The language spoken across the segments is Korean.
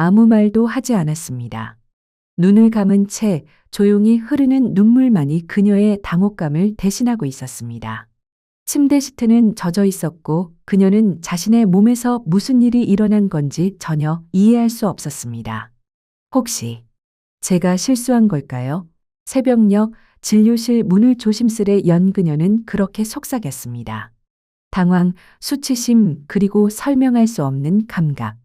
아무 말도 하지 않았습니다. 눈을 감은 채 조용히 흐르는 눈물만이 그녀의 당혹감을 대신하고 있었습니다. 침대 시트는 젖어 있었고 그녀는 자신의 몸에서 무슨 일이 일어난 건지 전혀 이해할 수 없었습니다. 혹시 제가 실수한 걸까요? 새벽녘 진료실 문을 조심스레 연 그녀는 그렇게 속삭였습니다. 당황, 수치심, 그리고 설명할 수 없는 감각.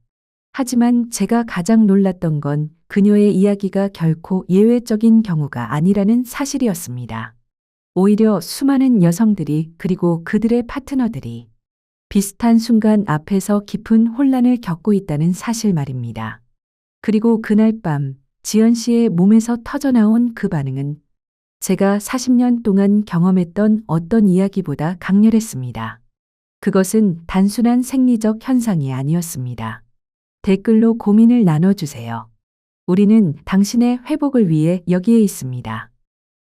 하지만 제가 가장 놀랐던 건 그녀의 이야기가 결코 예외적인 경우가 아니라는 사실이었습니다. 오히려 수많은 여성들이 그리고 그들의 파트너들이 비슷한 순간 앞에서 깊은 혼란을 겪고 있다는 사실 말입니다. 그리고 그날 밤 지연 씨의 몸에서 터져나온 그 반응은 제가 40년 동안 경험했던 어떤 이야기보다 강렬했습니다. 그것은 단순한 생리적 현상이 아니었습니다. 댓글로 고민을 나눠주세요. 우리는 당신의 회복을 위해 여기에 있습니다.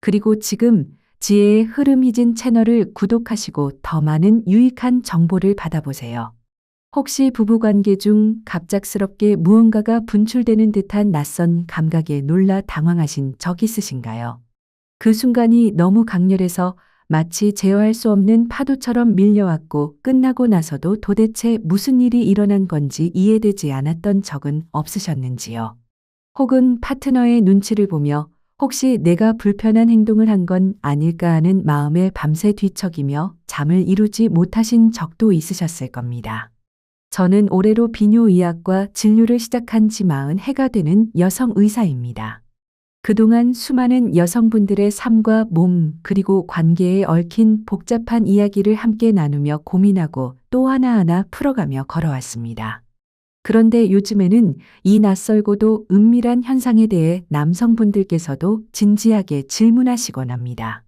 그리고 지금 지혜의 흐름 희진 채널을 구독하시고 더 많은 유익한 정보를 받아보세요. 혹시 부부관계 중 갑작스럽게 무언가가 분출되는 듯한 낯선 감각에 놀라 당황하신 적 있으신가요? 그 순간이 너무 강렬해서 마치 제어할 수 없는 파도처럼 밀려왔고 끝나고 나서도 도대체 무슨 일이 일어난 건지 이해되지 않았던 적은 없으셨는지요? 혹은 파트너의 눈치를 보며 혹시 내가 불편한 행동을 한 건 아닐까 하는 마음에 밤새 뒤척이며 잠을 이루지 못하신 적도 있으셨을 겁니다. 저는 올해로 비뇨의학과 진료를 시작한 지 40해가 되는 여성 의사입니다. 그동안 수많은 여성분들의 삶과 몸 그리고 관계에 얽힌 복잡한 이야기를 함께 나누며 고민하고 또 하나하나 풀어가며 걸어왔습니다. 그런데 요즘에는 이 낯설고도 은밀한 현상에 대해 남성분들께서도 진지하게 질문하시곤 합니다.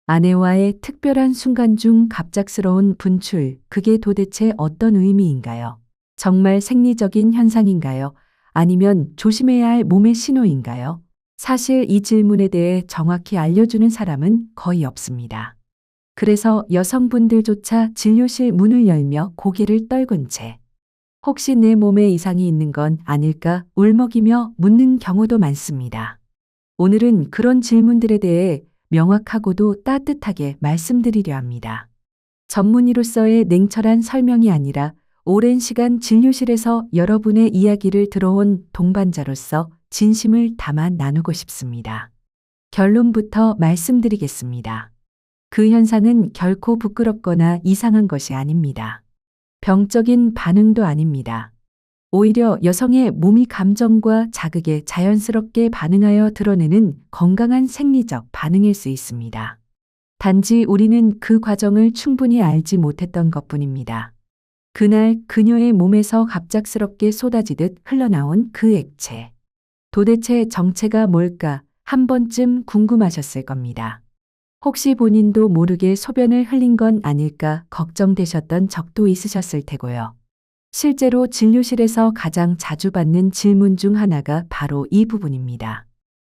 아내와의 특별한 순간 중 갑작스러운 분출, 그게 도대체 어떤 의미인가요? 정말 생리적인 현상인가요? 아니면 조심해야 할 몸의 신호인가요? 사실 이 질문에 대해 정확히 알려주는 사람은 거의 없습니다. 그래서 여성분들조차 진료실 문을 열며 고개를 떨군 채 혹시 내 몸에 이상이 있는 건 아닐까 울먹이며 묻는 경우도 많습니다. 오늘은 그런 질문들에 대해 명확하고도 따뜻하게 말씀드리려 합니다. 전문의로서의 냉철한 설명이 아니라 오랜 시간 진료실에서 여러분의 이야기를 들어온 동반자로서 진심을 담아 나누고 싶습니다. 결론부터 말씀드리겠습니다. 그 현상은 결코 부끄럽거나 이상한 것이 아닙니다. 병적인 반응도 아닙니다. 오히려 여성의 몸이 감정과 자극에 자연스럽게 반응하여 드러내는 건강한 생리적 반응일 수 있습니다. 단지 우리는 그 과정을 충분히 알지 못했던 것뿐입니다. 그날 그녀의 몸에서 갑작스럽게 쏟아지듯 흘러나온 그 액체. 도대체 정체가 뭘까 한 번쯤 궁금하셨을 겁니다. 혹시 본인도 모르게 소변을 흘린 건 아닐까 걱정되셨던 적도 있으셨을 테고요. 실제로 진료실에서 가장 자주 받는 질문 중 하나가 바로 이 부분입니다.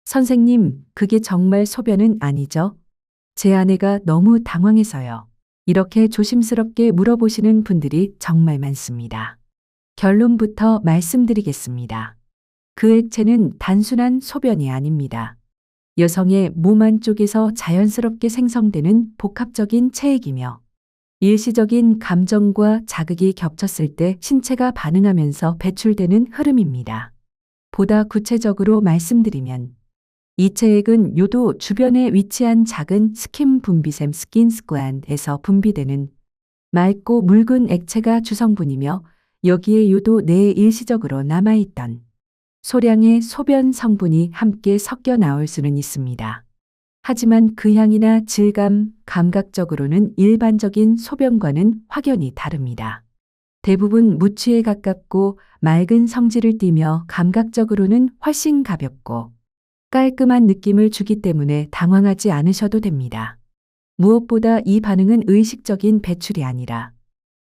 선생님, 그게 정말 소변은 아니죠? 제 아내가 너무 당황해서요. 이렇게 조심스럽게 물어보시는 분들이 정말 많습니다. 결론부터 말씀드리겠습니다. 그 액체는 단순한 소변이 아닙니다. 여성의 몸 안쪽에서 자연스럽게 생성되는 복합적인 체액이며 일시적인 감정과 자극이 겹쳤을 때 신체가 반응하면서 배출되는 흐름입니다. 보다 구체적으로 말씀드리면 이 체액은 요도 주변에 위치한 작은 스킨 분비샘 스킨스글랜드에서 분비되는 맑고 묽은 액체가 주성분이며 여기에 요도 내에 일시적으로 남아있던 소량의 소변 성분이 함께 섞여 나올 수는 있습니다. 하지만 그 향이나 질감, 감각적으로는 일반적인 소변과는 확연히 다릅니다. 대부분 무취에 가깝고 맑은 성질을 띠며 감각적으로는 훨씬 가볍고 깔끔한 느낌을 주기 때문에 당황하지 않으셔도 됩니다. 무엇보다 이 반응은 의식적인 배출이 아니라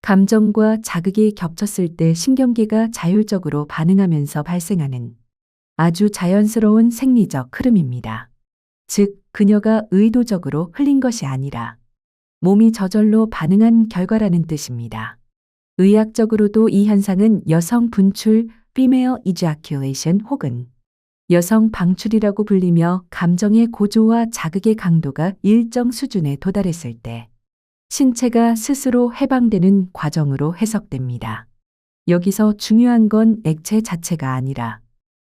감정과 자극이 겹쳤을 때 신경계가 자율적으로 반응하면서 발생하는 아주 자연스러운 생리적 흐름입니다. 즉, 그녀가 의도적으로 흘린 것이 아니라 몸이 저절로 반응한 결과라는 뜻입니다. 의학적으로도 이 현상은 여성 분출, female ejaculation 혹은 여성 방출이라고 불리며 감정의 고조와 자극의 강도가 일정 수준에 도달했을 때 신체가 스스로 해방되는 과정으로 해석됩니다. 여기서 중요한 건 액체 자체가 아니라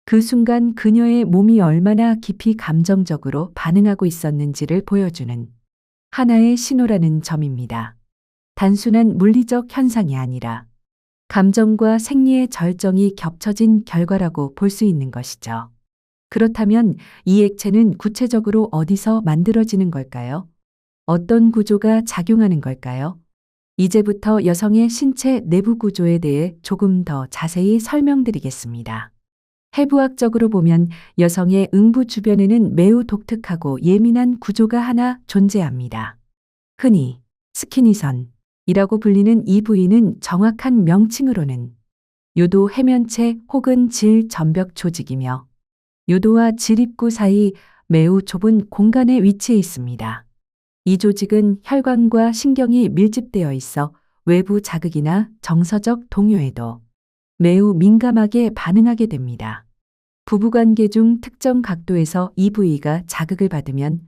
그 순간 그녀의 몸이 얼마나 깊이 감정적으로 반응하고 있었는지를 보여주는 하나의 신호라는 점입니다. 단순한 물리적 현상이 아니라 감정과 생리의 절정이 겹쳐진 결과라고 볼 수 있는 것이죠. 그렇다면 이 액체는 구체적으로 어디서 만들어지는 걸까요? 어떤 구조가 작용하는 걸까요? 이제부터 여성의 신체 내부 구조에 대해 조금 더 자세히 설명드리겠습니다. 해부학적으로 보면 여성의 응부 주변에는 매우 독특하고 예민한 구조가 하나 존재합니다. 흔히 스키니선이라고 불리는 이 부위는 정확한 명칭으로는 요도 해면체 혹은 질 전벽 조직이며 요도와 질 입구 사이 매우 좁은 공간에 위치해 있습니다. 이 조직은 혈관과 신경이 밀집되어 있어 외부 자극이나 정서적 동요에도 매우 민감하게 반응하게 됩니다. 부부관계 중 특정 각도에서 이 부위가 자극을 받으면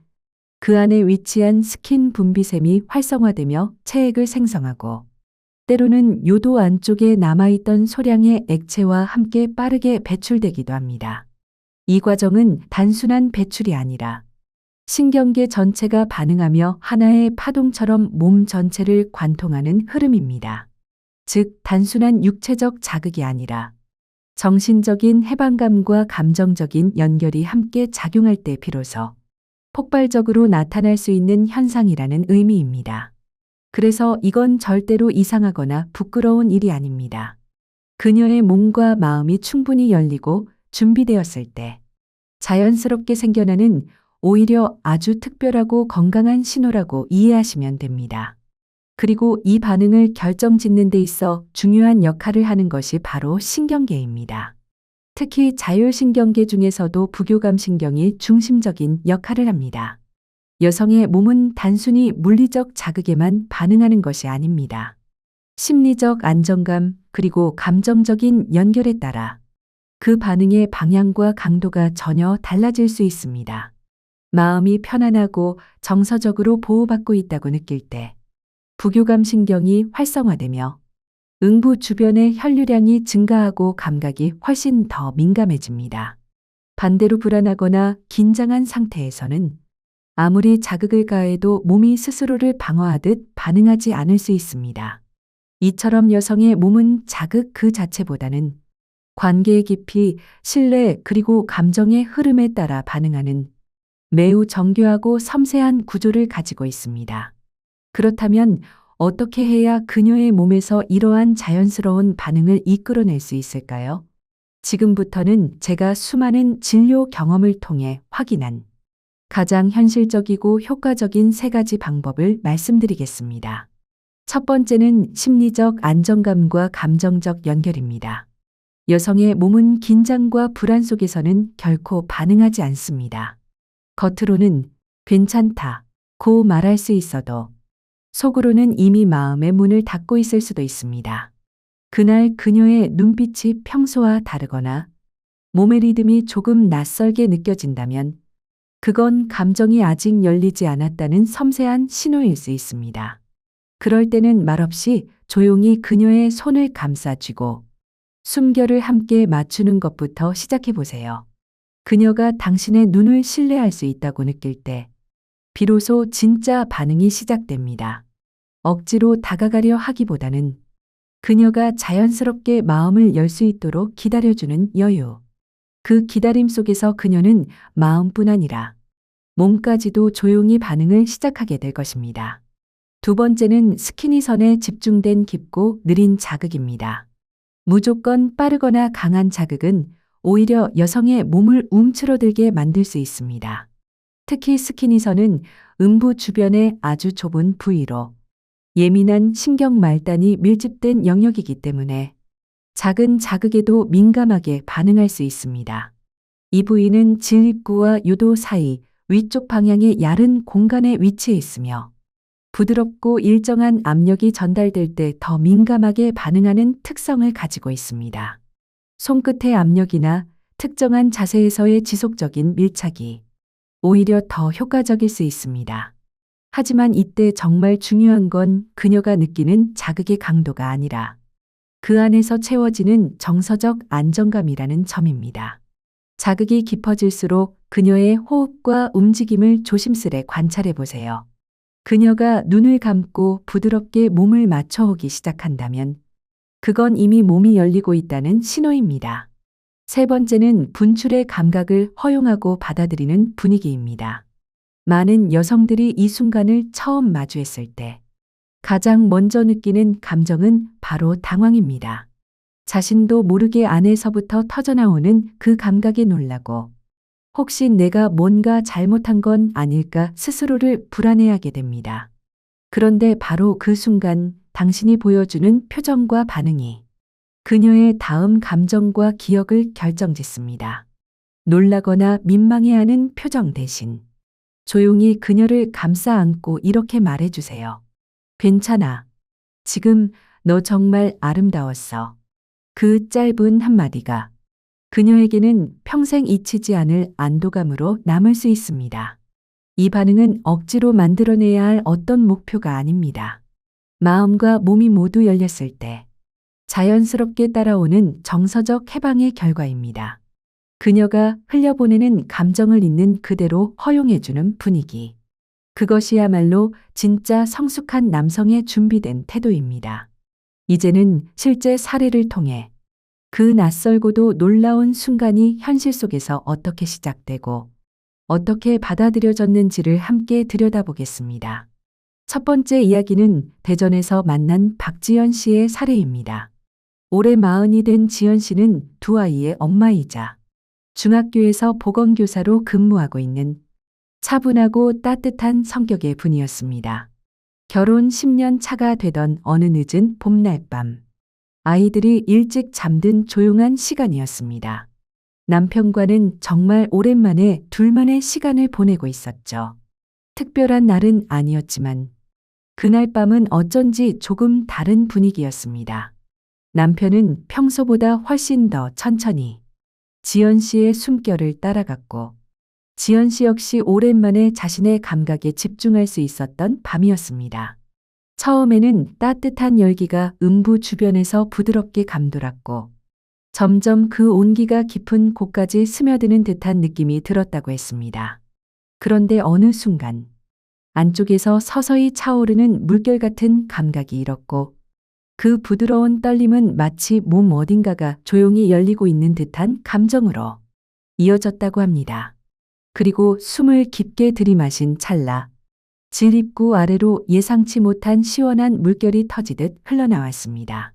그 안에 위치한 스킨 분비샘이 활성화되며 체액을 생성하고 때로는 요도 안쪽에 남아있던 소량의 액체와 함께 빠르게 배출되기도 합니다. 이 과정은 단순한 배출이 아니라 신경계 전체가 반응하며 하나의 파동처럼 몸 전체를 관통하는 흐름입니다. 즉, 단순한 육체적 자극이 아니라 정신적인 해방감과 감정적인 연결이 함께 작용할 때 비로소 폭발적으로 나타날 수 있는 현상이라는 의미입니다. 그래서 이건 절대로 이상하거나 부끄러운 일이 아닙니다. 그녀의 몸과 마음이 충분히 열리고 준비되었을 때 자연스럽게 생겨나는 오히려 아주 특별하고 건강한 신호라고 이해하시면 됩니다. 그리고 이 반응을 결정짓는 데 있어 중요한 역할을 하는 것이 바로 신경계입니다. 특히 자율신경계 중에서도 부교감신경이 중심적인 역할을 합니다. 여성의 몸은 단순히 물리적 자극에만 반응하는 것이 아닙니다. 심리적 안정감 그리고 감정적인 연결에 따라 그 반응의 방향과 강도가 전혀 달라질 수 있습니다. 마음이 편안하고 정서적으로 보호받고 있다고 느낄 때 부교감신경이 활성화되며 응부 주변의 혈류량이 증가하고 감각이 훨씬 더 민감해집니다. 반대로 불안하거나 긴장한 상태에서는 아무리 자극을 가해도 몸이 스스로를 방어하듯 반응하지 않을 수 있습니다. 이처럼 여성의 몸은 자극 그 자체보다는 관계의 깊이, 신뢰 그리고 감정의 흐름에 따라 반응하는 매우 정교하고 섬세한 구조를 가지고 있습니다. 그렇다면 어떻게 해야 그녀의 몸에서 이러한 자연스러운 반응을 이끌어낼 수 있을까요? 지금부터는 제가 수많은 진료 경험을 통해 확인한 가장 현실적이고 효과적인 3가지 방법을 말씀드리겠습니다. 첫 번째는 심리적 안정감과 감정적 연결입니다. 여성의 몸은 긴장과 불안 속에서는 결코 반응하지 않습니다. 겉으로는 괜찮다고 말할 수 있어도 속으로는 이미 마음의 문을 닫고 있을 수도 있습니다. 그날 그녀의 눈빛이 평소와 다르거나 몸의 리듬이 조금 낯설게 느껴진다면 그건 감정이 아직 열리지 않았다는 섬세한 신호일 수 있습니다. 그럴 때는 말없이 조용히 그녀의 손을 감싸쥐고 숨결을 함께 맞추는 것부터 시작해 보세요. 그녀가 당신의 눈을 신뢰할 수 있다고 느낄 때 비로소 진짜 반응이 시작됩니다. 억지로 다가가려 하기보다는 그녀가 자연스럽게 마음을 열 수 있도록 기다려주는 여유. 그 기다림 속에서 그녀는 마음뿐 아니라 몸까지도 조용히 반응을 시작하게 될 것입니다. 두 번째는 스키니선에 집중된 깊고 느린 자극입니다. 무조건 빠르거나 강한 자극은 오히려 여성의 몸을 움츠러들게 만들 수 있습니다. 특히 스키니선은 음부 주변의 아주 좁은 부위로 예민한 신경 말단이 밀집된 영역이기 때문에 작은 자극에도 민감하게 반응할 수 있습니다. 이 부위는 질 입구와 요도 사이 위쪽 방향의 얇은 공간에 위치해 있으며 부드럽고 일정한 압력이 전달될 때 더 민감하게 반응하는 특성을 가지고 있습니다. 손끝의 압력이나 특정한 자세에서의 지속적인 밀착이 오히려 더 효과적일 수 있습니다. 하지만 이때 정말 중요한 건 그녀가 느끼는 자극의 강도가 아니라 그 안에서 채워지는 정서적 안정감이라는 점입니다. 자극이 깊어질수록 그녀의 호흡과 움직임을 조심스레 관찰해 보세요. 그녀가 눈을 감고 부드럽게 몸을 맞춰오기 시작한다면 그건 이미 몸이 열리고 있다는 신호입니다. 세 번째는 분출의 감각을 허용하고 받아들이는 분위기입니다. 많은 여성들이 이 순간을 처음 마주했을 때 가장 먼저 느끼는 감정은 바로 당황입니다. 자신도 모르게 안에서부터 터져나오는 그 감각에 놀라고 혹시 내가 뭔가 잘못한 건 아닐까 스스로를 불안해하게 됩니다. 그런데 바로 그 순간 당신이 보여주는 표정과 반응이 그녀의 다음 감정과 기억을 결정짓습니다. 놀라거나 민망해하는 표정 대신 조용히 그녀를 감싸 안고 이렇게 말해주세요. 괜찮아. 지금 너 정말 아름다웠어. 그 짧은 한마디가 그녀에게는 평생 잊히지 않을 안도감으로 남을 수 있습니다. 이 반응은 억지로 만들어내야 할 어떤 목표가 아닙니다. 마음과 몸이 모두 열렸을 때 자연스럽게 따라오는 정서적 해방의 결과입니다. 그녀가 흘려보내는 감정을 있는 그대로 허용해주는 분위기. 그것이야말로 진짜 성숙한 남성의 준비된 태도입니다. 이제는 실제 사례를 통해 그 낯설고도 놀라운 순간이 현실 속에서 어떻게 시작되고 어떻게 받아들여졌는지를 함께 들여다보겠습니다. 첫 번째 이야기는 대전에서 만난 박지연 씨의 사례입니다. 올해 40이 된 지연 씨는 두 아이의 엄마이자 중학교에서 보건교사로 근무하고 있는 차분하고 따뜻한 성격의 분이었습니다. 결혼 10년 차가 되던 어느 늦은 봄날 밤, 아이들이 일찍 잠든 조용한 시간이었습니다. 남편과는 정말 오랜만에 둘만의 시간을 보내고 있었죠. 특별한 날은 아니었지만 그날 밤은 어쩐지 조금 다른 분위기였습니다. 남편은 평소보다 훨씬 더 천천히 지연 씨의 숨결을 따라갔고 지연 씨 역시 오랜만에 자신의 감각에 집중할 수 있었던 밤이었습니다. 처음에는 따뜻한 열기가 음부 주변에서 부드럽게 감돌았고 점점 그 온기가 깊은 곳까지 스며드는 듯한 느낌이 들었다고 했습니다. 그런데 어느 순간 안쪽에서 서서히 차오르는 물결 같은 감각이 일었고 그 부드러운 떨림은 마치 몸 어딘가가 조용히 열리고 있는 듯한 감정으로 이어졌다고 합니다. 그리고 숨을 깊게 들이마신 찰나 질입구 아래로 예상치 못한 시원한 물결이 터지듯 흘러나왔습니다.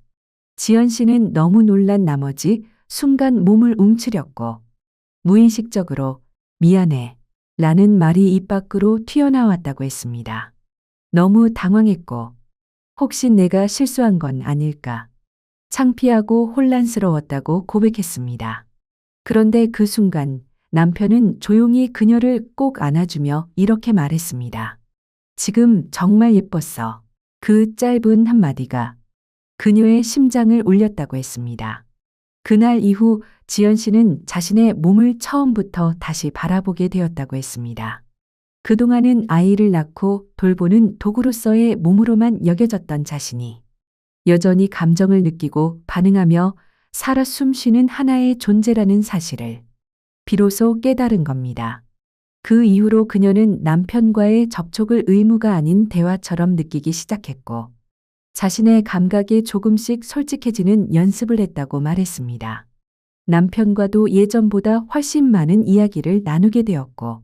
지연 씨는 너무 놀란 나머지 순간 몸을 움츠렸고 무의식적으로 미안해 라는 말이 입 밖으로 튀어나왔다고 했습니다. 너무 당황했고 혹시 내가 실수한 건 아닐까 창피하고 혼란스러웠다고 고백했습니다. 그런데 그 순간 남편은 조용히 그녀를 꼭 안아주며 이렇게 말했습니다. 지금 정말 예뻤어. 그 짧은 한마디가 그녀의 심장을 울렸다고 했습니다. 그날 이후 지연 씨는 자신의 몸을 처음부터 다시 바라보게 되었다고 했습니다. 그동안은 아이를 낳고 돌보는 도구로서의 몸으로만 여겨졌던 자신이 여전히 감정을 느끼고 반응하며 살아 숨쉬는 하나의 존재라는 사실을 비로소 깨달은 겁니다. 그 이후로 그녀는 남편과의 접촉을 의무가 아닌 대화처럼 느끼기 시작했고 자신의 감각에 조금씩 솔직해지는 연습을 했다고 말했습니다. 남편과도 예전보다 훨씬 많은 이야기를 나누게 되었고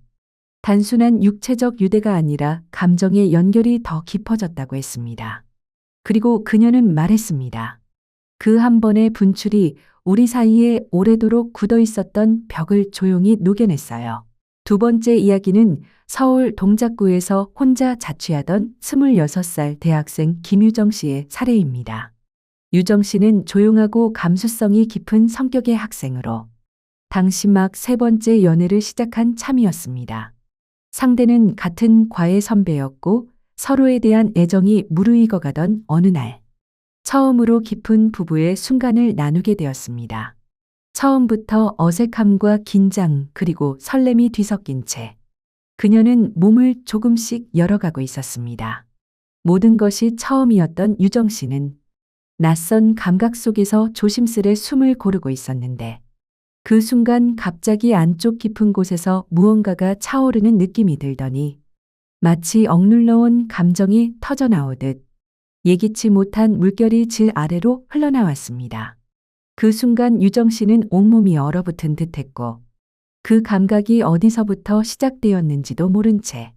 단순한 육체적 유대가 아니라 감정의 연결이 더 깊어졌다고 했습니다. 그리고 그녀는 말했습니다. 그 한 번의 분출이 우리 사이에 오래도록 굳어 있었던 벽을 조용히 녹여냈어요. 두 번째 이야기는 서울 동작구에서 혼자 자취하던 26살 대학생 김유정 씨의 사례입니다. 유정 씨는 조용하고 감수성이 깊은 성격의 학생으로 당시 막 세 번째 연애를 시작한 참이었습니다. 상대는 같은 과외 선배였고 서로에 대한 애정이 무르익어가던 어느 날 처음으로 깊은 부부의 순간을 나누게 되었습니다. 처음부터 어색함과 긴장 그리고 설렘이 뒤섞인 채 그녀는 몸을 조금씩 열어가고 있었습니다. 모든 것이 처음이었던 유정 씨는 낯선 감각 속에서 조심스레 숨을 고르고 있었는데 그 순간 갑자기 안쪽 깊은 곳에서 무언가가 차오르는 느낌이 들더니 마치 억눌러온 감정이 터져나오듯 예기치 못한 물결이 질 아래로 흘러나왔습니다. 그 순간 유정 씨는 온몸이 얼어붙은 듯했고 그 감각이 어디서부터 시작되었는지도 모른 채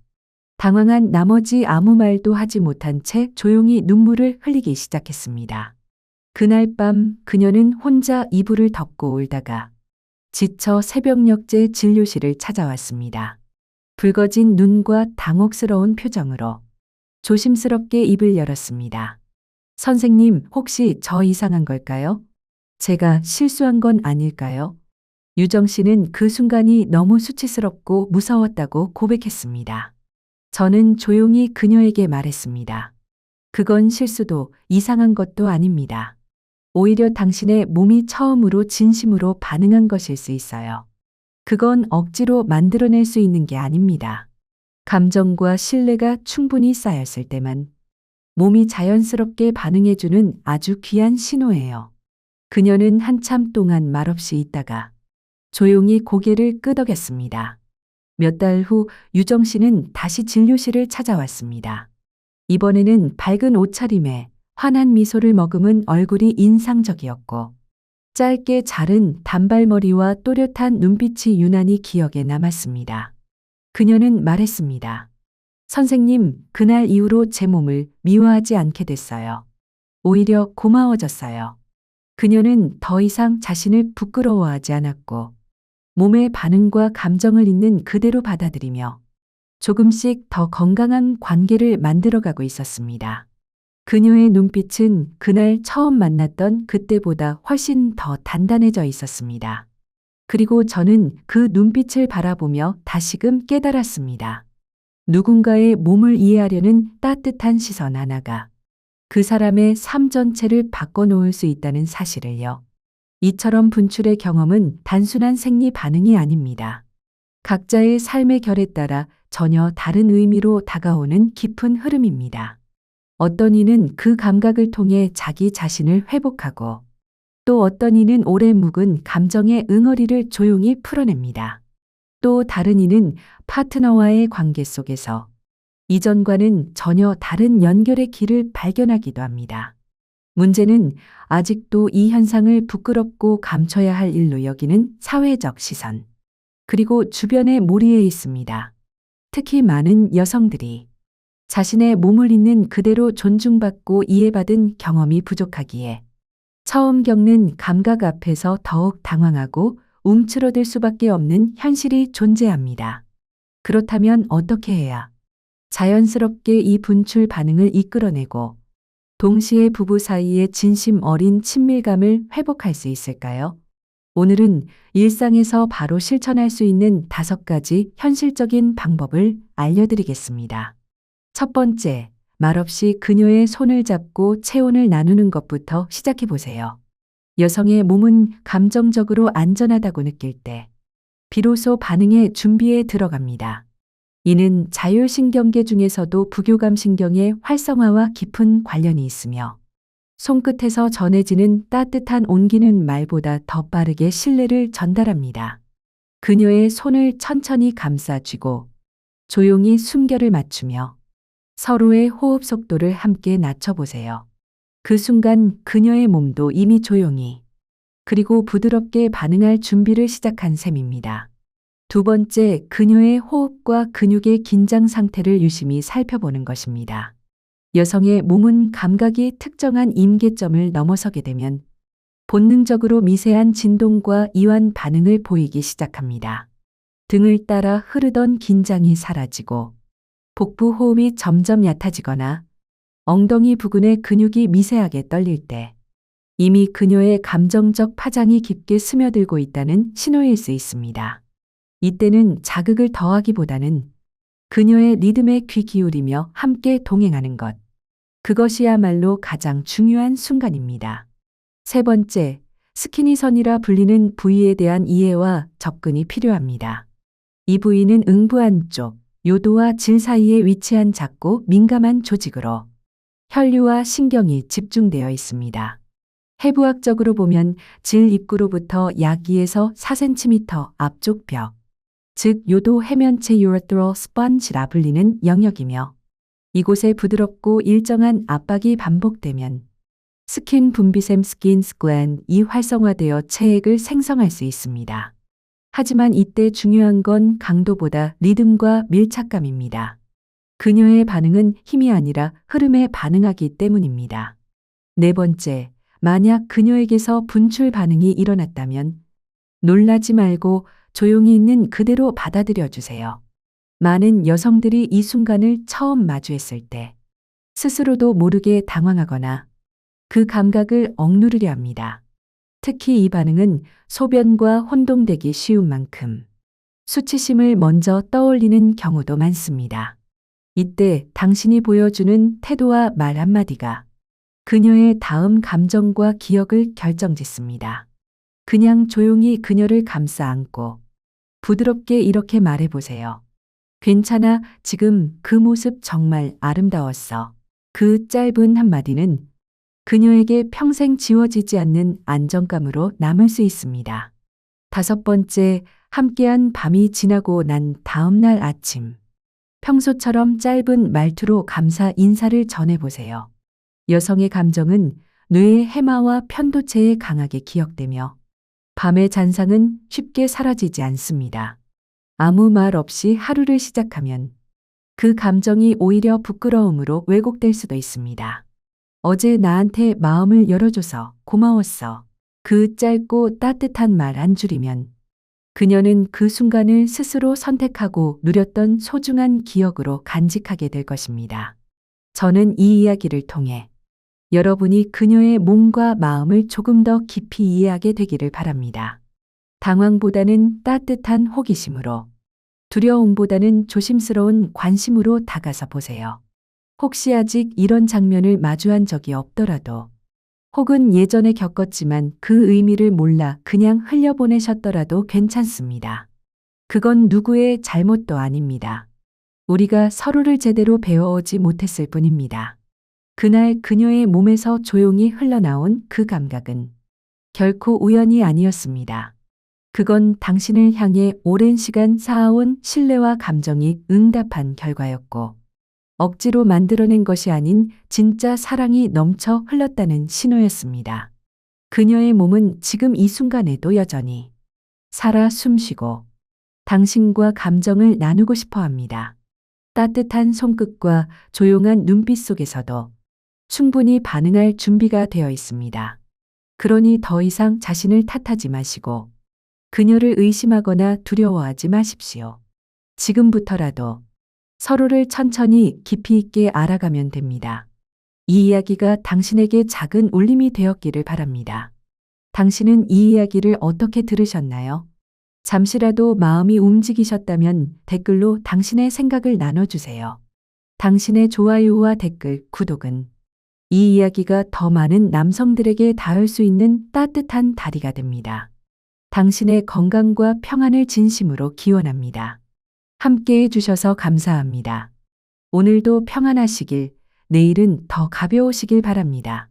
당황한 나머지 아무 말도 하지 못한 채 조용히 눈물을 흘리기 시작했습니다. 그날 밤 그녀는 혼자 이불을 덮고 울다가 지쳐 새벽녘제 진료실을 찾아왔습니다. 붉어진 눈과 당혹스러운 표정으로 조심스럽게 입을 열었습니다. 선생님, 혹시 저 이상한 걸까요? 제가 실수한 건 아닐까요? 유정 씨는 그 순간이 너무 수치스럽고 무서웠다고 고백했습니다. 저는 조용히 그녀에게 말했습니다. 그건 실수도 이상한 것도 아닙니다. 오히려 당신의 몸이 처음으로 진심으로 반응한 것일 수 있어요. 그건 억지로 만들어낼 수 있는 게 아닙니다. 감정과 신뢰가 충분히 쌓였을 때만 몸이 자연스럽게 반응해주는 아주 귀한 신호예요. 그녀는 한참 동안 말없이 있다가 조용히 고개를 끄덕였습니다. 몇 달 후 유정 씨는 다시 진료실을 찾아왔습니다. 이번에는 밝은 옷차림에 환한 미소를 머금은 얼굴이 인상적이었고 짧게 자른 단발머리와 또렷한 눈빛이 유난히 기억에 남았습니다. 그녀는 말했습니다. 선생님, 그날 이후로 제 몸을 미워하지 않게 됐어요. 오히려 고마워졌어요. 그녀는 더 이상 자신을 부끄러워하지 않았고 몸의 반응과 감정을 있는 그대로 받아들이며 조금씩 더 건강한 관계를 만들어가고 있었습니다. 그녀의 눈빛은 그날 처음 만났던 그때보다 훨씬 더 단단해져 있었습니다. 그리고 저는 그 눈빛을 바라보며 다시금 깨달았습니다. 누군가의 몸을 이해하려는 따뜻한 시선 하나가 그 사람의 삶 전체를 바꿔놓을 수 있다는 사실을요. 이처럼 분출의 경험은 단순한 생리 반응이 아닙니다. 각자의 삶의 결에 따라 전혀 다른 의미로 다가오는 깊은 흐름입니다. 어떤 이는 그 감각을 통해 자기 자신을 회복하고 또 어떤 이는 오래 묵은 감정의 응어리를 조용히 풀어냅니다. 또 다른 이는 파트너와의 관계 속에서 이전과는 전혀 다른 연결의 길을 발견하기도 합니다. 문제는 아직도 이 현상을 부끄럽고 감춰야 할 일로 여기는 사회적 시선, 그리고 주변의 몰이에 있습니다. 특히 많은 여성들이 자신의 몸을 있는 그대로 존중받고 이해받은 경험이 부족하기에 처음 겪는 감각 앞에서 더욱 당황하고 움츠러들 수밖에 없는 현실이 존재합니다. 그렇다면 어떻게 해야 자연스럽게 이 분출 반응을 이끌어내고 동시에 부부 사이의 진심 어린 친밀감을 회복할 수 있을까요? 오늘은 일상에서 바로 실천할 수 있는 5가지 현실적인 방법을 알려드리겠습니다. 첫 번째, 말없이 그녀의 손을 잡고 체온을 나누는 것부터 시작해 보세요. 여성의 몸은 감정적으로 안전하다고 느낄 때 비로소 반응의 준비에 들어갑니다. 이는 자율신경계 중에서도 부교감신경의 활성화와 깊은 관련이 있으며 손끝에서 전해지는 따뜻한 온기는 말보다 더 빠르게 신뢰를 전달합니다. 그녀의 손을 천천히 감싸쥐고 조용히 숨결을 맞추며 서로의 호흡 속도를 함께 낮춰보세요. 그 순간 그녀의 몸도 이미 조용히 그리고 부드럽게 반응할 준비를 시작한 셈입니다. 두 번째, 그녀의 호흡과 근육의 긴장 상태를 유심히 살펴보는 것입니다. 여성의 몸은 감각이 특정한 임계점을 넘어서게 되면 본능적으로 미세한 진동과 이완 반응을 보이기 시작합니다. 등을 따라 흐르던 긴장이 사라지고 복부 호흡이 점점 얕아지거나 엉덩이 부근의 근육이 미세하게 떨릴 때 이미 그녀의 감정적 파장이 깊게 스며들고 있다는 신호일 수 있습니다. 이때는 자극을 더하기보다는 그녀의 리듬에 귀 기울이며 함께 동행하는 것. 그것이야말로 가장 중요한 순간입니다. 세 번째, 스키니선이라 불리는 부위에 대한 이해와 접근이 필요합니다. 이 부위는 응부 안쪽, 요도와 질 사이에 위치한 작고 민감한 조직으로 혈류와 신경이 집중되어 있습니다. 해부학적으로 보면 질 입구로부터 약 2에서 4cm 앞쪽 벽, 즉 요도 해면체 urethral sponge라 불리는 영역이며 이곳에 부드럽고 일정한 압박이 반복되면 스킨 분비샘 스킨스 글랜이 활성화되어 체액을 생성할 수 있습니다. 하지만 이때 중요한 건 강도보다 리듬과 밀착감입니다. 그녀의 반응은 힘이 아니라 흐름에 반응하기 때문입니다. 네 번째, 만약 그녀에게서 분출 반응이 일어났다면 놀라지 말고 조용히 있는 그대로 받아들여 주세요. 많은 여성들이 이 순간을 처음 마주했을 때 스스로도 모르게 당황하거나 그 감각을 억누르려 합니다. 특히 이 반응은 소변과 혼동되기 쉬운 만큼 수치심을 먼저 떠올리는 경우도 많습니다. 이때 당신이 보여주는 태도와 말 한마디가 그녀의 다음 감정과 기억을 결정짓습니다. 그냥 조용히 그녀를 감싸 안고 부드럽게 이렇게 말해보세요. 괜찮아, 지금 그 모습 정말 아름다웠어. 그 짧은 한마디는 그녀에게 평생 지워지지 않는 안정감으로 남을 수 있습니다. 다섯 번째, 함께한 밤이 지나고 난 다음 날 아침. 평소처럼 짧은 말투로 감사 인사를 전해보세요. 여성의 감정은 뇌의 해마와 편도체에 강하게 기억되며 밤의 잔상은 쉽게 사라지지 않습니다. 아무 말 없이 하루를 시작하면 그 감정이 오히려 부끄러움으로 왜곡될 수도 있습니다. 어제 나한테 마음을 열어줘서 고마웠어. 그 짧고 따뜻한 말 한 줄이면 그녀는 그 순간을 스스로 선택하고 누렸던 소중한 기억으로 간직하게 될 것입니다. 저는 이 이야기를 통해 여러분이 그녀의 몸과 마음을 조금 더 깊이 이해하게 되기를 바랍니다. 당황보다는 따뜻한 호기심으로, 두려움보다는 조심스러운 관심으로 다가서 보세요. 혹시 아직 이런 장면을 마주한 적이 없더라도, 혹은 예전에 겪었지만 그 의미를 몰라 그냥 흘려보내셨더라도 괜찮습니다. 그건 누구의 잘못도 아닙니다. 우리가 서로를 제대로 배워오지 못했을 뿐입니다. 그날 그녀의 몸에서 조용히 흘러나온 그 감각은 결코 우연이 아니었습니다. 그건 당신을 향해 오랜 시간 쌓아온 신뢰와 감정이 응답한 결과였고, 억지로 만들어낸 것이 아닌 진짜 사랑이 넘쳐 흘렀다는 신호였습니다. 그녀의 몸은 지금 이 순간에도 여전히 살아 숨쉬고 당신과 감정을 나누고 싶어 합니다. 따뜻한 손끝과 조용한 눈빛 속에서도 충분히 반응할 준비가 되어 있습니다. 그러니 더 이상 자신을 탓하지 마시고 그녀를 의심하거나 두려워하지 마십시오. 지금부터라도 서로를 천천히 깊이 있게 알아가면 됩니다. 이 이야기가 당신에게 작은 울림이 되었기를 바랍니다. 당신은 이 이야기를 어떻게 들으셨나요? 잠시라도 마음이 움직이셨다면 댓글로 당신의 생각을 나눠주세요. 당신의 좋아요와 댓글, 구독은 이 이야기가 더 많은 남성들에게 닿을 수 있는 따뜻한 다리가 됩니다. 당신의 건강과 평안을 진심으로 기원합니다. 함께 해주셔서 감사합니다. 오늘도 평안하시길, 내일은 더 가벼우시길 바랍니다.